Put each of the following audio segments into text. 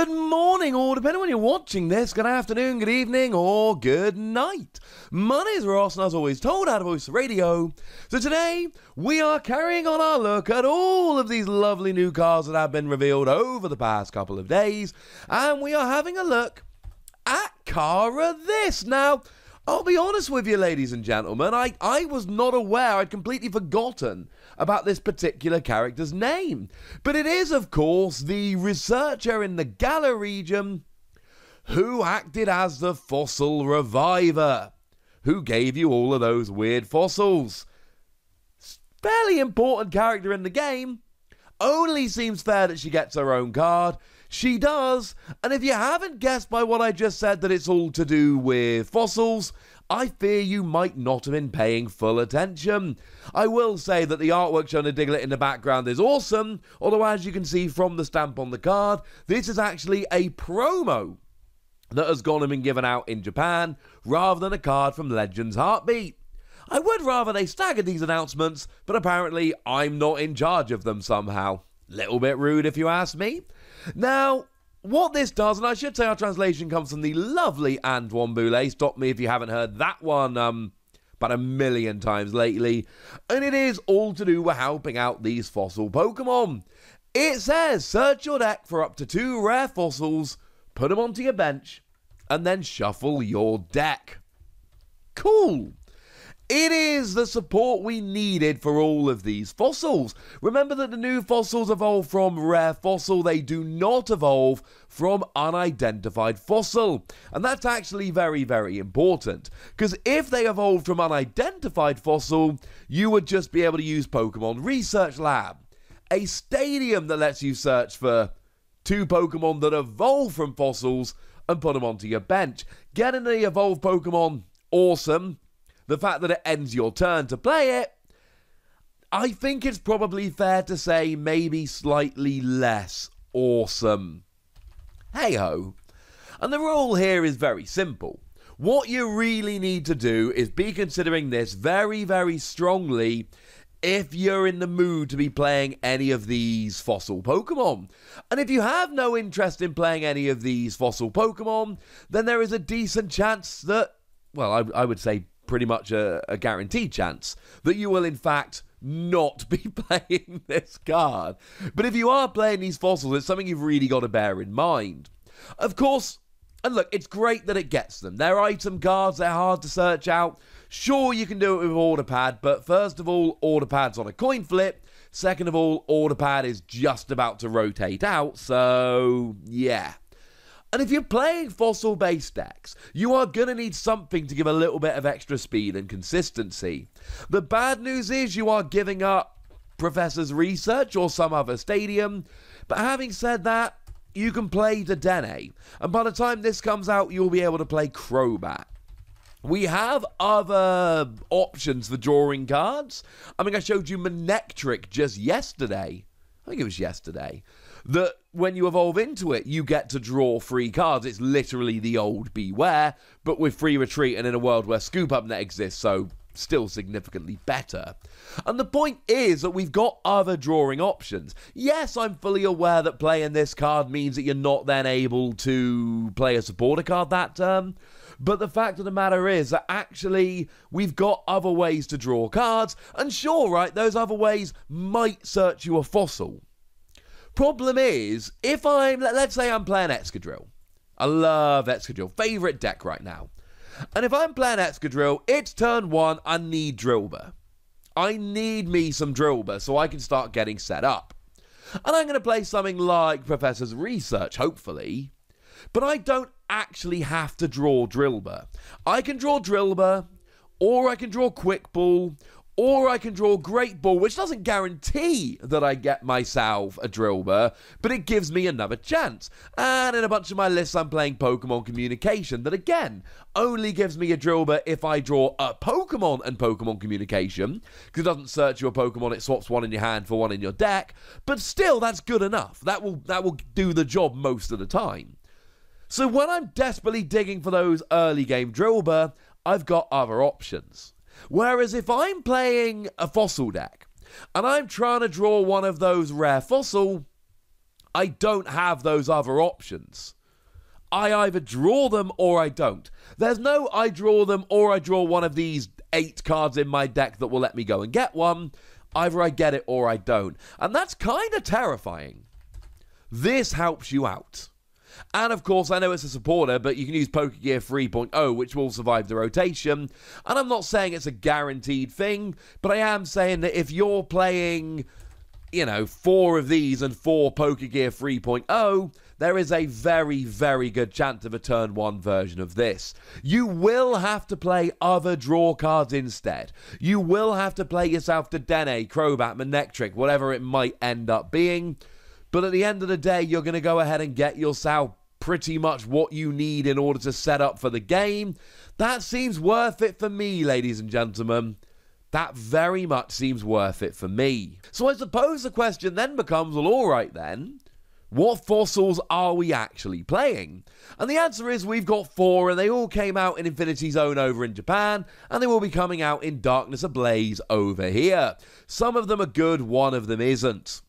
Good morning, or depending on when you're watching this, good afternoon, good evening, or good night. My name is Ross, and as always told, out of Voice Radio. So today, we are carrying on our look at all of these lovely new cards that have been revealed over the past couple of days, and we are having a look at Cara Liss. Now, I'll be honest with you, ladies and gentlemen, I was not aware, I'd completely forgotten about this particular character's name. But it is, of course, the researcher in the Gala region who acted as the fossil reviver, who gave you all of those weird fossils. Fairly important character in the game. Only seems fair that she gets her own card. She does, and if you haven't guessed by what I just said that it's all to do with fossils, I fear you might not have been paying full attention. I will say that the artwork shown to Diglett in the background is awesome, although as you can see from the stamp on the card, this is actually a promo that has gone and been given out in Japan, rather than a card from Legends Heartbeat. I would rather they staggered these announcements, but apparently I'm not in charge of them somehow. Little bit rude if you ask me. Now, what this does, and I should say our translation comes from the lovely Antoine Boulet, stop me if you haven't heard that one about 1,000,000 times lately, and it is all to do with helping out these fossil Pokemon. It says, search your deck for up to 2 rare fossils, put them onto your bench, and then shuffle your deck. Cool. It is the support we needed for all of these fossils. Remember that the new fossils evolve from rare fossil, they do not evolve from unidentified fossil. And that's actually very, very important, because if they evolved from unidentified fossil, you would just be able to use Pokemon Research Lab, a stadium that lets you search for 2 Pokemon that evolve from fossils and put them onto your bench. Getting the evolved Pokemon, awesome. The fact that it ends your turn to play it, I think it's probably fair to say maybe slightly less awesome. Hey-ho. And the rule here is very simple. What you really need to do is be considering this very, very strongly if you're in the mood to be playing any of these fossil Pokemon. And if you have no interest in playing any of these fossil Pokemon, then there is a decent chance that, well, I would say pretty much a guaranteed chance that you will in fact not be playing this card. But if you are playing these fossils, it's something you've really got to bear in mind. Of course, and look, it's great that it gets them. They're item cards, they're hard to search out. Sure, you can do it with Order Pad, but first of all, Order Pad's on a coin flip. Second of all, Order Pad is just about to rotate out, so yeah. And if you're playing fossil-based decks, you are going to need something to give a little bit of extra speed and consistency. The bad news is you are giving up Professor's Research or some other stadium, but having said that, you can play Dedenne, and by the time this comes out, you'll be able to play Crobat. We have other options for drawing cards. I mean, I showed you Manectric just yesterday. I think it was yesterday. That when you evolve into it, you get to draw free cards. It's literally the old Beware, but with free retreat and in a world where Scoop Up Net exists, so still significantly better. And the point is that we've got other drawing options. Yes, I'm fully aware that playing this card means that you're not then able to play a supporter card that turn, but the fact of the matter is that actually we've got other ways to draw cards, and sure, right, those other ways might search you a fossil. Problem is, if let's say I'm playing Excadrill. I love Excadrill, favourite deck right now. And if I'm playing Excadrill, it's turn 1, I need Drillbur. I need me some Drillbur so I can start getting set up. And I'm going to play something like Professor's Research, hopefully. But I don't actually have to draw Drillbur. I can draw Drillbur, or I can draw Quick Ball, or I can draw Great Ball, which doesn't guarantee that I get myself a Drillbur, but it gives me another chance. And in a bunch of my lists, I'm playing Pokemon Communication, that again, only gives me a Drillbur if I draw a Pokemon and Pokemon Communication, because it doesn't search your Pokemon, it swaps one in your hand for one in your deck, but still, that's good enough. That will do the job most of the time. So when I'm desperately digging for those early game Drillbur, I've got other options. Whereas if I'm playing a fossil deck, and I'm trying to draw one of those rare fossil, I don't have those other options. I either draw them or I don't. There's no I draw them or I draw one of these 8 cards in my deck that will let me go and get one. Either I get it or I don't. And that's kind of terrifying. This helps you out. And of course, I know it's a supporter, but you can use Poker Gear 3.0, which will survive the rotation. And I'm not saying it's a guaranteed thing, but I am saying that if you're playing, 4 of these and 4 Poker Gear 3.0, there is a very, very good chance of a turn 1 version of this. You will have to play other draw cards instead. You will have to play yourself to Dene, Crobat, Manectric, whatever it might end up being. But at the end of the day, you're going to go ahead and get yourself pretty much what you need in order to set up for the game. That seems worth it for me, ladies and gentlemen. That very much seems worth it for me. So I suppose the question then becomes, well, all right then, what fossils are we actually playing? And the answer is we've got 4, and they all came out in Infinity Zone over in Japan, and they will be coming out in Darkness Ablaze over here. Some of them are good, one of them isn't.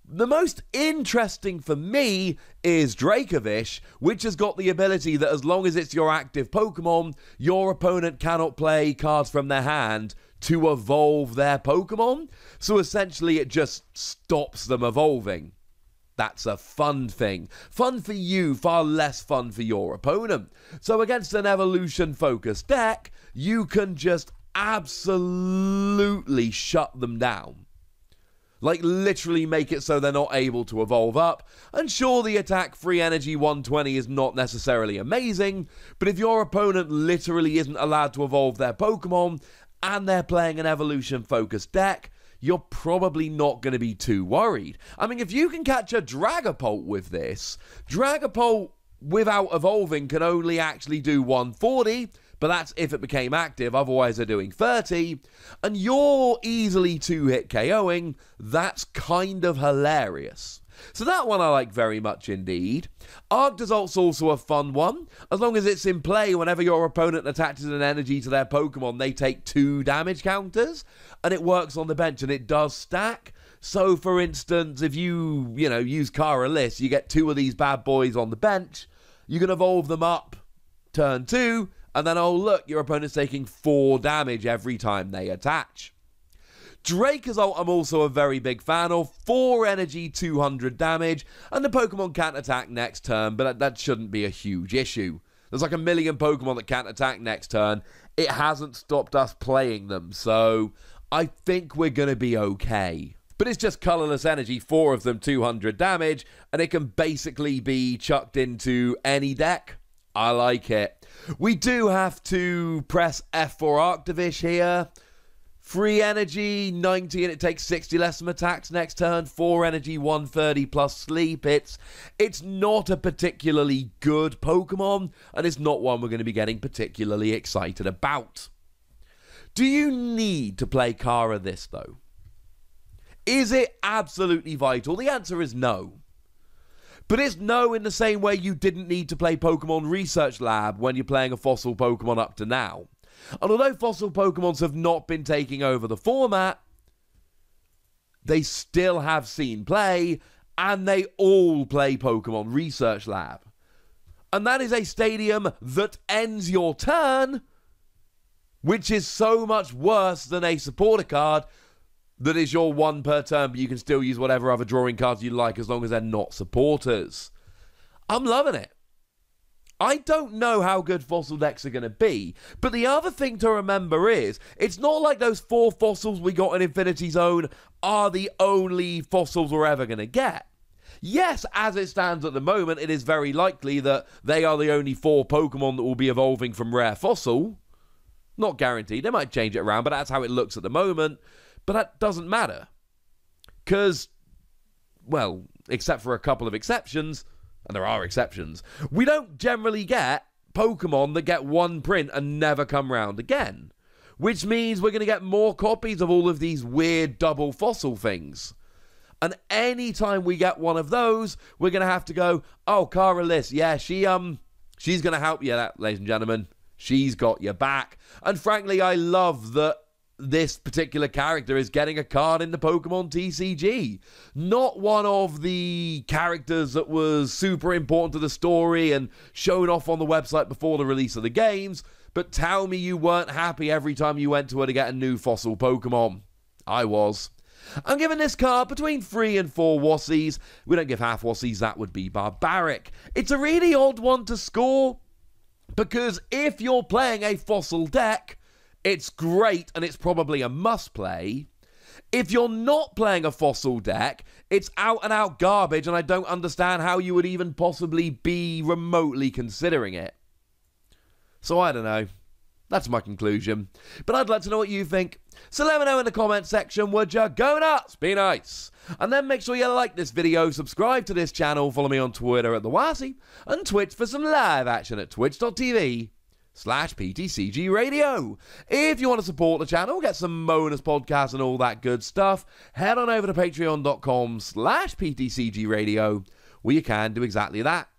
The most interesting for me is Dracovish, which has got the ability that as long as it's your active Pokemon, your opponent cannot play cards from their hand to evolve their Pokemon. So essentially it just stops them evolving. That's a fun thing. Fun for you, far less fun for your opponent. So against an evolution-focused deck, you can just absolutely shut them down. Like, literally make it so they're not able to evolve up. And sure, the attack free energy 120 is not necessarily amazing, but if your opponent literally isn't allowed to evolve their Pokemon, and they're playing an evolution-focused deck, you're probably not going to be too worried. I mean, if you can catch a Dragapult with this, Dragapult without evolving can only actually do 140, but that's if it became active, otherwise they're doing 30, and you're easily 2-hit KOing, that's kind of hilarious. So that one I like very much indeed. Arctozolt's also a fun one. As long as it's in play, whenever your opponent attaches an energy to their Pokemon, they take 2 damage counters, and it works on the bench, and it does stack. So, for instance, if you use Cara Liss, you get 2 of these bad boys on the bench, you can evolve them up turn 2, and then, oh look, your opponent's taking 4 damage every time they attach. Dracozolt I'm also a very big fan of. 4 energy, 200 damage, and the Pokemon can't attack next turn, but that shouldn't be a huge issue. There's like a million Pokemon that can't attack next turn. It hasn't stopped us playing them, so I think we're going to be okay. But it's just colorless energy, 4 of them, 200 damage, and it can basically be chucked into any deck. I like it. We do have to press F for Arctovish here. Free energy, 90, and it takes 60 less from attacks next turn. 4 energy, 130 plus sleep. It's not a particularly good Pokemon, and it's not one we're going to be getting particularly excited about. Do you need to play Cara Liss, though? Is it absolutely vital? The answer is no. But it's no in the same way you didn't need to play Pokemon Research Lab when you're playing a fossil Pokemon up to now. And although fossil Pokemons have not been taking over the format, they still have seen play, and they all play Pokemon Research Lab. And that is a stadium that ends your turn, which is so much worse than a supporter card that is your 1 per turn, but you can still use whatever other drawing cards you like as long as they're not supporters. I'm loving it. I don't know how good fossil decks are going to be, but the other thing to remember is, it's not like those 4 fossils we got in Infinity Zone are the only fossils we're ever going to get. Yes, as it stands at the moment, it is very likely that they are the only 4 Pokemon that will be evolving from Rare Fossil. Not guaranteed, they might change it around, but that's how it looks at the moment. But that doesn't matter. Because, well, except for a couple of exceptions, and there are exceptions, we don't generally get Pokemon that get 1 print and never come round again. Which means we're going to get more copies of all of these weird double fossil things. And any time we get one of those, we're going to have to go, oh, Cara Liss, yeah, she's going to help you, ladies and gentlemen. She's got your back. And frankly, I love that this particular character is getting a card in the Pokemon TCG. Not one of the characters that was super important to the story and shown off on the website before the release of the games, but tell me you weren't happy every time you went to her to get a new fossil Pokemon. I was. I'm giving this card between 3 and 4 Wassies. We don't give half Wassies, that would be barbaric. It's a really odd one to score, because if you're playing a fossil deck, it's great and it's probably a must-play. If you're not playing a fossil deck, it's out-and-out garbage, and I don't understand how you would even possibly be remotely considering it. So I don't know. That's my conclusion. But I'd like to know what you think. So let me know in the comment section, would ya? Go nuts, be nice. And then make sure you like this video, subscribe to this channel, follow me on Twitter at @TheWassy, and Twitch for some live action at twitch.tv/PTCGRadio. If you want to support the channel, get some bonus podcasts and all that good stuff, head on over to patreon.com/PTCGRadio, where you can do exactly that.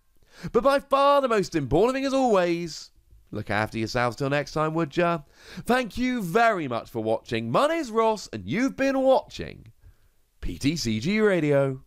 But by far the most important thing, as always, look after yourselves till next time, would ya? Thank you very much for watching. My name's Ross, and you've been watching PTCG Radio.